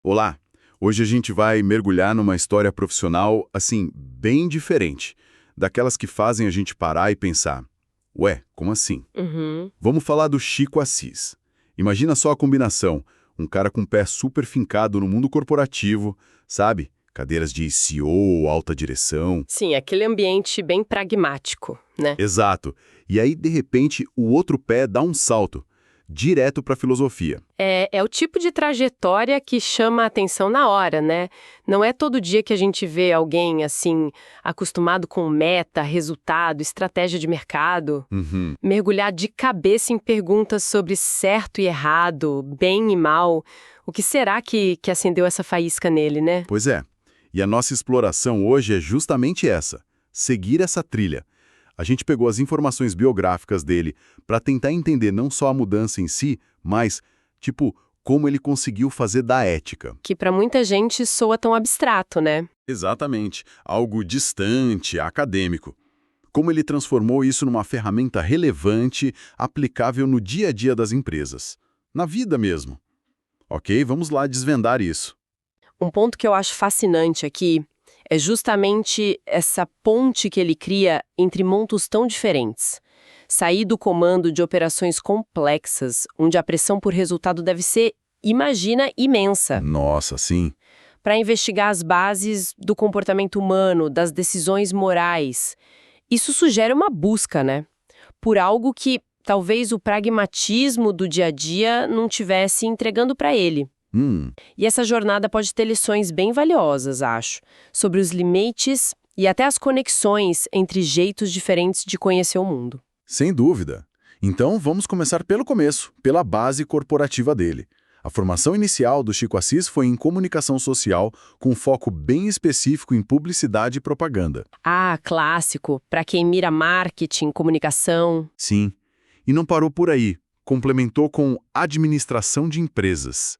Olá! Hoje a gente vai mergulhar numa história profissional, assim, bem diferente. Daquelas que fazem a gente parar e pensar, ué, como assim? Uhum. Vamos falar do Chico Assis. Imagina só a combinação, um cara com o pé super fincado no mundo corporativo, sabe? Cadeiras de CEO, alta direção. Sim, aquele ambiente bem pragmático, né? Exato. E aí, de repente, o outro pé dá um salto, direto para a filosofia. É o tipo de trajetória que chama a atenção na hora, né? Não é todo dia que a gente vê alguém, assim, acostumado com meta, resultado, estratégia de mercado, Uhum. mergulhar de cabeça em perguntas sobre certo e errado, bem e mal. O que será que acendeu essa faísca nele, né? Pois é. E a nossa exploração hoje é justamente essa, seguir essa trilha. A gente pegou as informações biográficas dele para tentar entender não só a mudança em si, mas, tipo, como ele conseguiu fazer da ética. Que para muita gente soa tão abstrato, né? Exatamente. Algo distante, acadêmico. Como ele transformou isso numa ferramenta relevante, aplicável no dia a dia das empresas. Na vida mesmo. Ok, vamos lá desvendar isso. Um ponto que eu acho fascinante aqui é justamente essa ponte que ele cria entre mundos tão diferentes. Sair do comando de operações complexas, onde a pressão por resultado deve ser, imagina, imensa, Nossa, sim. para investigar as bases do comportamento humano, das decisões morais. Isso sugere uma busca, né? Por algo que talvez o pragmatismo do dia a dia não tivesse entregando para ele. E essa jornada pode ter lições bem valiosas, acho, sobre os limites e até as conexões entre jeitos diferentes de conhecer o mundo. Sem dúvida. Então, vamos começar pelo começo, pela base corporativa dele. A formação inicial do Chico Assis foi em comunicação social, com foco bem específico em publicidade e propaganda. Ah, clássico, para quem mira marketing, comunicação. Sim. E não parou por aí. Complementou com administração de empresas.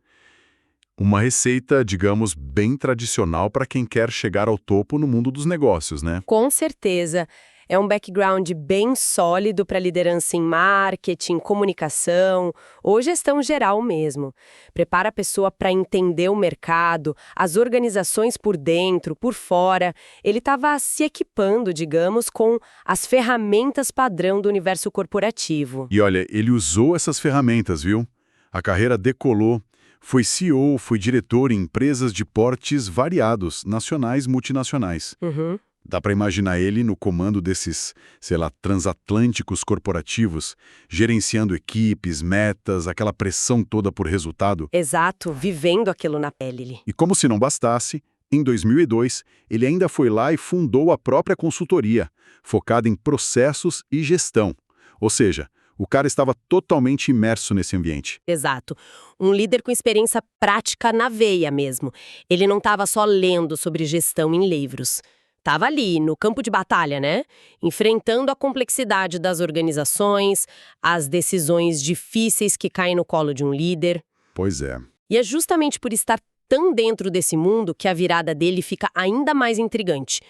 Uma receita, digamos, bem tradicional para quem quer chegar ao topo no mundo dos negócios, né? Com certeza. É um background bem sólido para liderança em marketing, comunicação ou gestão geral mesmo. Prepara a pessoa para entender o mercado, as organizações por dentro, por fora. Ele estava se equipando, digamos, com as ferramentas padrão do universo corporativo. E olha, ele usou essas ferramentas, viu? A carreira decolou. Foi CEO, foi diretor em empresas de portes variados, nacionais e multinacionais. Uhum. Dá para imaginar ele no comando desses, sei lá, transatlânticos corporativos, gerenciando equipes, metas, aquela pressão toda por resultado. Exato, vivendo aquilo na pele. E como se não bastasse, em 2002, ele ainda foi lá e fundou a própria consultoria, focada em processos e gestão. Ou seja, o cara estava totalmente imerso nesse ambiente. Exato. Um líder com experiência prática na veia mesmo. Ele não estava só lendo sobre gestão em livros. Estava ali, no campo de batalha, né? Enfrentando a complexidade das organizações, as decisões difíceis que caem no colo de um líder. Pois é. E é justamente por estar tão dentro desse mundo que a virada dele fica ainda mais intrigante.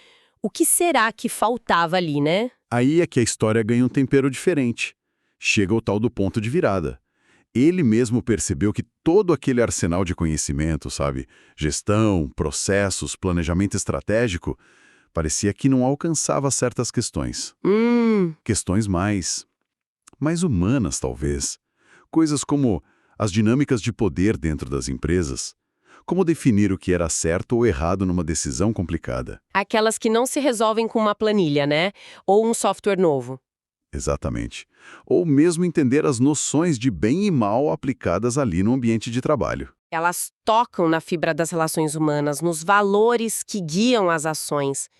O que será que faltava ali, né? Aí é que a história ganha um tempero diferente. Chega o tal do ponto de virada. Ele mesmo percebeu que todo aquele arsenal de conhecimento, sabe? Gestão, processos, planejamento estratégico, parecia que não alcançava certas questões. Questões mais humanas, talvez. Coisas como as dinâmicas de poder dentro das empresas. Como definir o que era certo ou errado numa decisão complicada. Aquelas que não se resolvem com uma planilha, né? Ou um software novo. Exatamente. Ou mesmo entender as noções de bem e mal aplicadas ali no ambiente de trabalho. Elas tocam na fibra das relações humanas, nos valores que guiam as ações.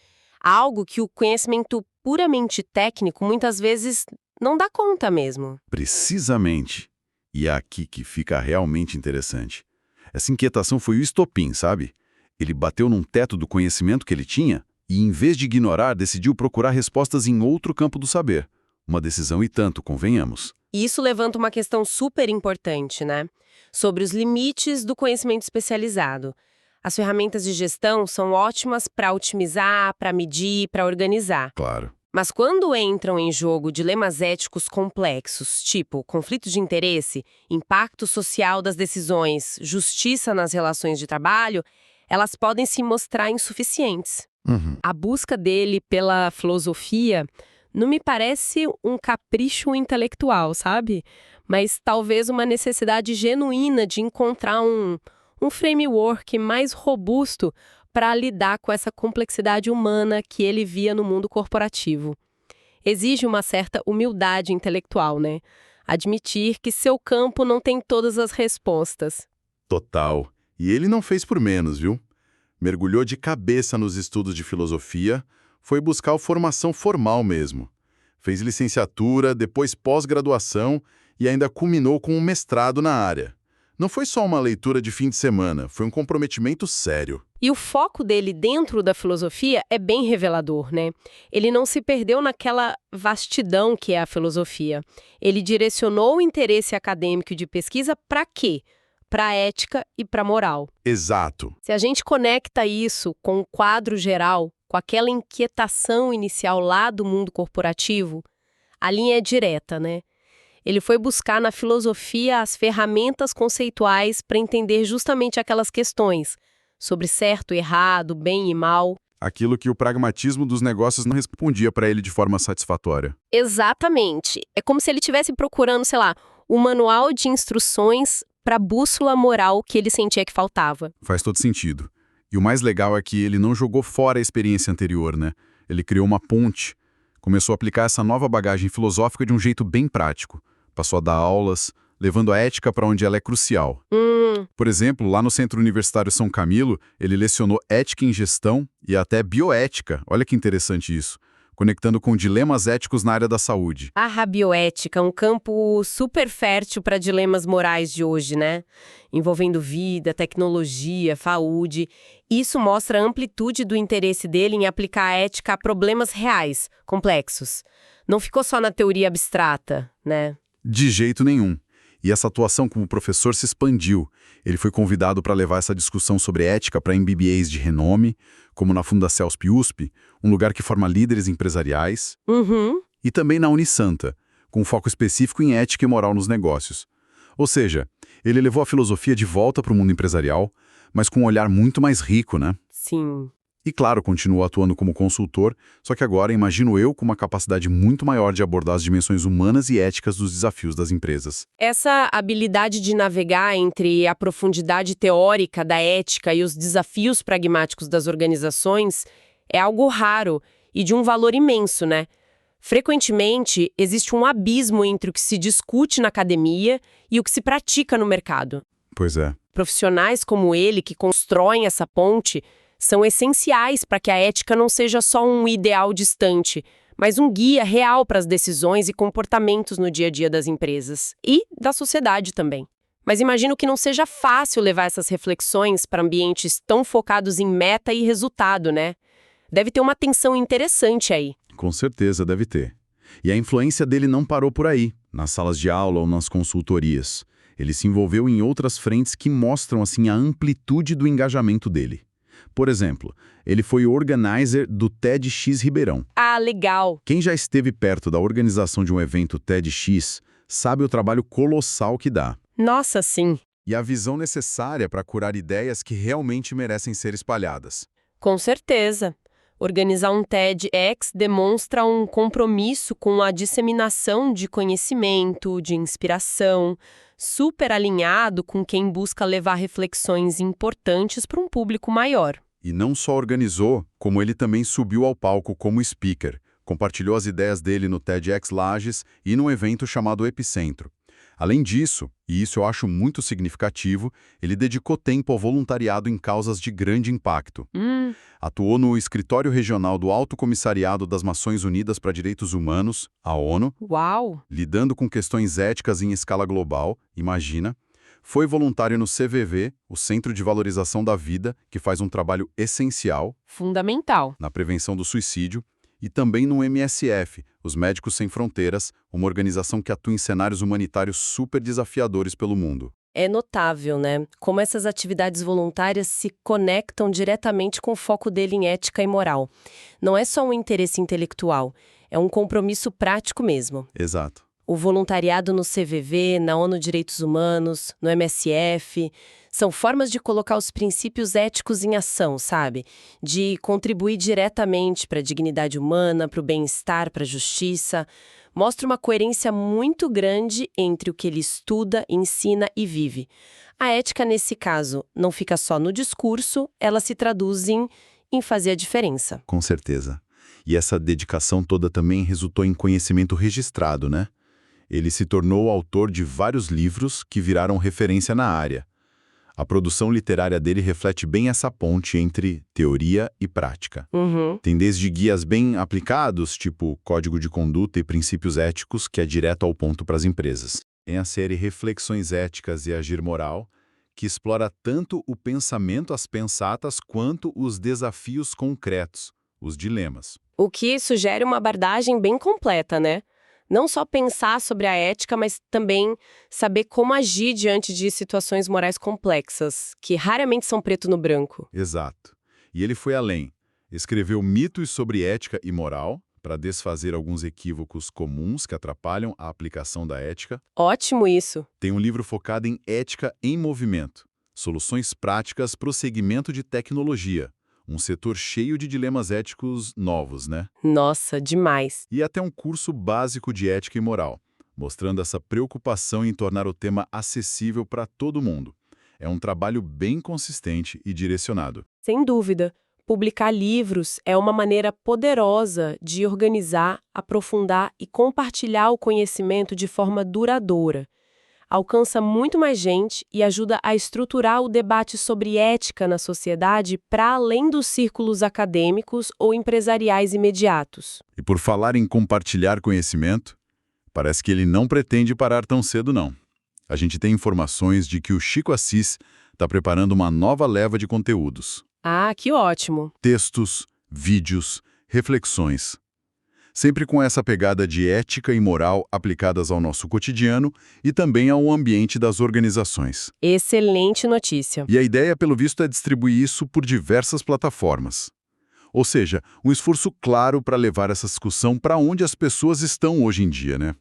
Algo que o conhecimento puramente técnico muitas vezes não dá conta mesmo. Precisamente. E é aqui que fica realmente interessante. Essa inquietação foi o estopim, sabe? Ele bateu num teto do conhecimento que ele tinha e, em vez de ignorar, decidiu procurar respostas em outro campo do saber. Uma decisão e tanto, convenhamos. E isso levanta uma questão super importante, né? Sobre os limites do conhecimento especializado. As ferramentas de gestão são ótimas para otimizar, para medir, para organizar. Claro. Mas quando entram em jogo dilemas éticos complexos, tipo conflito de interesse, impacto social das decisões, justiça nas relações de trabalho, elas podem se mostrar insuficientes. Uhum. A busca dele pela filosofia não me parece um capricho intelectual, sabe? Mas talvez uma necessidade genuína de encontrar um framework mais robusto para lidar com essa complexidade humana que ele via no mundo corporativo. Exige uma certa humildade intelectual, né? Admitir que seu campo não tem todas as respostas. Total. E ele não fez por menos, viu? Mergulhou de cabeça nos estudos de filosofia, foi buscar a formação formal mesmo. Fez licenciatura, depois pós-graduação e ainda culminou com um mestrado na área. Não foi só uma leitura de fim de semana, foi um comprometimento sério. E o foco dele dentro da filosofia é bem revelador, né? Ele não se perdeu naquela vastidão que é a filosofia. Ele direcionou o interesse acadêmico e de pesquisa para quê? Para a ética e para a moral. Exato. Se a gente conecta isso com o quadro geral, com aquela inquietação inicial lá do mundo corporativo, a linha é direta, né? Ele foi buscar na filosofia as ferramentas conceituais para entender justamente aquelas questões sobre certo e errado, bem e mal. Aquilo que o pragmatismo dos negócios não respondia para ele de forma satisfatória. Exatamente. É como se ele estivesse procurando, sei lá, um manual de instruções para a bússola moral que ele sentia que faltava. Faz todo sentido. E o mais legal é que ele não jogou fora a experiência anterior, né? Ele criou uma ponte. Começou a aplicar essa nova bagagem filosófica de um jeito bem prático. Passou a dar aulas, levando a ética para onde ela é crucial. Por exemplo, lá no Centro Universitário São Camilo, ele lecionou ética em gestão e até bioética. Olha que interessante isso. Conectando com dilemas éticos na área da saúde. A bioética, um campo super fértil para dilemas morais de hoje, né? Envolvendo vida, tecnologia, saúde. Isso mostra a amplitude do interesse dele em aplicar a ética a problemas reais, complexos. Não ficou só na teoria abstrata, né? De jeito nenhum. E essa atuação como professor se expandiu. Ele foi convidado para levar essa discussão sobre ética para MBAs de renome, como na Fundacelsp USP, um lugar que forma líderes empresariais, e também na Unisanta, com foco específico em ética e moral nos negócios. Ou seja, ele levou a filosofia de volta para o mundo empresarial, mas com um olhar muito mais rico, né? Sim. E claro, continuou atuando como consultor, só que agora imagino eu com uma capacidade muito maior de abordar as dimensões humanas e éticas dos desafios das empresas. Essa habilidade de navegar entre a profundidade teórica da ética e os desafios pragmáticos das organizações é algo raro e de um valor imenso, né? Frequentemente, existe um abismo entre o que se discute na academia e o que se pratica no mercado. Pois é. Profissionais como ele, que constroem essa ponte, são essenciais para que a ética não seja só um ideal distante, mas um guia real para as decisões e comportamentos no dia a dia das empresas e da sociedade também. Mas imagino que não seja fácil levar essas reflexões para ambientes tão focados em meta e resultado, né? Deve ter uma tensão interessante aí. Com certeza deve ter. E a influência dele não parou por aí, nas salas de aula ou nas consultorias. Ele se envolveu em outras frentes que mostram assim a amplitude do engajamento dele. Por exemplo, ele foi organizer do TEDx Ribeirão. Ah, legal! Quem já esteve perto da organização de um evento TEDx sabe o trabalho colossal que dá. Nossa, sim! E a visão necessária para curar ideias que realmente merecem ser espalhadas. Com certeza! Organizar um TEDx demonstra um compromisso com a disseminação de conhecimento, de inspiração, super alinhado com quem busca levar reflexões importantes para um público maior. E não só organizou, como ele também subiu ao palco como speaker, compartilhou as ideias dele no TEDx Lages e num evento chamado Epicentro. Além disso, e isso eu acho muito significativo, ele dedicou tempo ao voluntariado em causas de grande impacto. Atuou no Escritório Regional do Alto Comissariado das Nações Unidas para Direitos Humanos, a ONU, Uau! lidando com questões éticas em escala global, imagina. Foi voluntário no CVV, o Centro de Valorização da Vida, que faz um trabalho essencial Fundamental. na prevenção do suicídio, e também no MSF, os Médicos Sem Fronteiras, uma organização que atua em cenários humanitários super desafiadores pelo mundo. É notável, né? Como essas atividades voluntárias se conectam diretamente com o foco dele em ética e moral. Não é só um interesse intelectual, É um compromisso prático mesmo. Exato. O voluntariado no CVV, na ONU Direitos Humanos, no MSF, são formas de colocar os princípios éticos em ação, sabe? De contribuir diretamente para a dignidade humana, para o bem-estar, para a justiça. Mostra uma coerência muito grande entre o que ele estuda, ensina e vive. A ética, nesse caso, não fica só no discurso, ela se traduz em fazer a diferença. Com certeza. E essa dedicação toda também resultou em conhecimento registrado, né? Ele se tornou autor de vários livros que viraram referência na área. A produção literária dele reflete bem essa ponte entre teoria e prática. Tem desde guias bem aplicados, tipo Código de Conduta e Princípios Éticos, que é direto ao ponto para as empresas. Tem a série Reflexões Éticas e Agir Moral, que explora tanto o pensamento às pensatas quanto os desafios concretos, os dilemas. O que sugere uma abordagem bem completa, né? Não só pensar sobre a ética, mas também saber como agir diante de situações morais complexas, que raramente são preto no branco. Exato. E ele foi além. Escreveu mitos sobre ética e moral, para desfazer alguns equívocos comuns que atrapalham a aplicação da ética. Ótimo isso! Tem um livro focado em ética em movimento, soluções práticas para o segmento de tecnologia, um setor cheio de dilemas éticos novos, né? Nossa, demais! E até um curso básico de ética e moral, mostrando essa preocupação em tornar o tema acessível para todo mundo. É um trabalho bem consistente e direcionado. Sem dúvida, publicar livros é uma maneira poderosa de organizar, aprofundar e compartilhar o conhecimento de forma duradoura. Alcança muito mais gente e ajuda a estruturar o debate sobre ética na sociedade para além dos círculos acadêmicos ou empresariais imediatos. E por falar em compartilhar conhecimento, parece que ele não pretende parar tão cedo, não. A gente tem informações de que o Chico Assis está preparando uma nova leva de conteúdos. Ah, que ótimo! Textos, vídeos, reflexões. Sempre com essa pegada de ética e moral aplicadas ao nosso cotidiano e também ao ambiente das organizações. Excelente notícia! E a ideia, pelo visto, é distribuir isso por diversas plataformas. Ou seja, um esforço claro para levar essa discussão para onde as pessoas estão hoje em dia, né?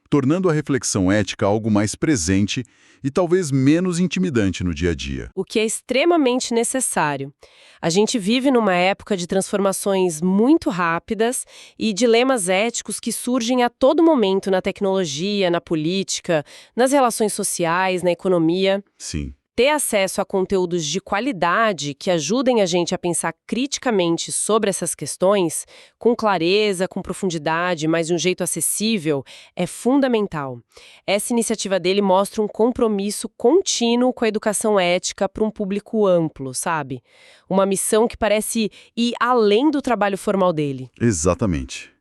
Tornando a reflexão ética algo mais presente e talvez menos intimidante no dia a dia. O que é extremamente necessário. A gente vive numa época de transformações muito rápidas e dilemas éticos que surgem a todo momento na tecnologia, na política, nas relações sociais, na economia. Sim. Ter acesso a conteúdos de qualidade que ajudem a gente a pensar criticamente sobre essas questões, com clareza, com profundidade, mas de um jeito acessível, é fundamental. Essa iniciativa dele mostra um compromisso contínuo com a educação ética para um público amplo, sabe? Uma missão que parece ir além do trabalho formal dele. Exatamente.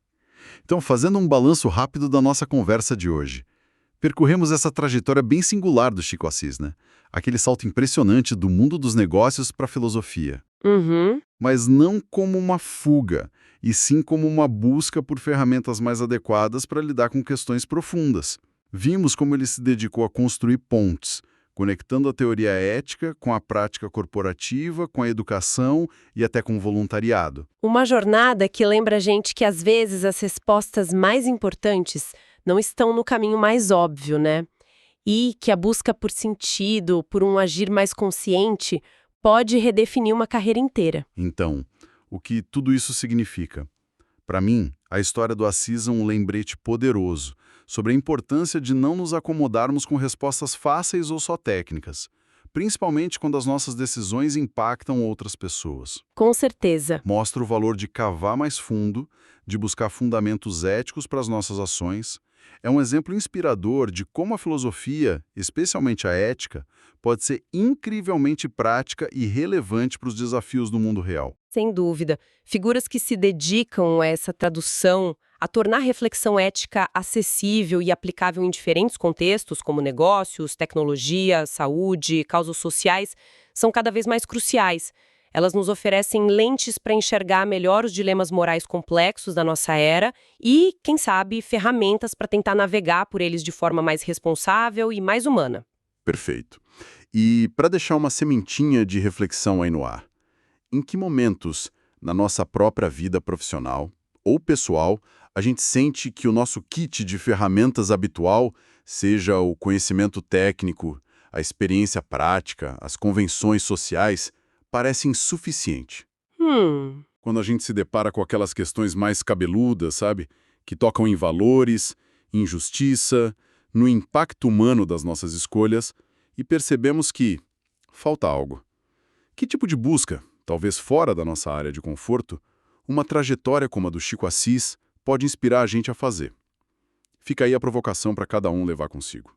Então, fazendo um balanço rápido da nossa conversa de hoje, percorremos essa trajetória bem singular do Chico Assis, né? Aquele salto impressionante do mundo dos negócios para a filosofia. Mas não como uma fuga, e sim como uma busca por ferramentas mais adequadas para lidar com questões profundas. Vimos como ele se dedicou a construir pontes, conectando a teoria ética com a prática corporativa, com a educação e até com o voluntariado. Uma jornada que lembra a gente que às vezes as respostas mais importantes não estão no caminho mais óbvio, né? E que a busca por sentido, por um agir mais consciente, pode redefinir uma carreira inteira. Então, o que tudo isso significa? Para mim, a história do Assis é um lembrete poderoso sobre a importância de não nos acomodarmos com respostas fáceis ou só técnicas, principalmente quando as nossas decisões impactam outras pessoas. Com certeza. Mostra o valor de cavar mais fundo, de buscar fundamentos éticos para as nossas ações. É um exemplo inspirador de como a filosofia, especialmente a ética, pode ser incrivelmente prática e relevante para os desafios do mundo real. Sem dúvida. Figuras que se dedicam a essa tradução, a tornar a reflexão ética acessível e aplicável em diferentes contextos, como negócios, tecnologia, saúde, causas sociais, são cada vez mais cruciais. Elas nos oferecem lentes para enxergar melhor os dilemas morais complexos da nossa era e, quem sabe, ferramentas para tentar navegar por eles de forma mais responsável e mais humana. Perfeito. E para deixar uma sementinha de reflexão aí no ar, em que momentos, na nossa própria vida profissional ou pessoal, a gente sente que o nosso kit de ferramentas habitual, seja o conhecimento técnico, a experiência prática, as convenções sociais, parece insuficiente. Hum, Quando a gente se depara com aquelas questões mais cabeludas, sabe? Que tocam em valores, injustiça, no impacto humano das nossas escolhas, e percebemos que falta algo. Que tipo de busca, talvez fora da nossa área de conforto, uma trajetória como a do Chico Assis pode inspirar a gente a fazer? Fica aí a provocação para cada um levar consigo.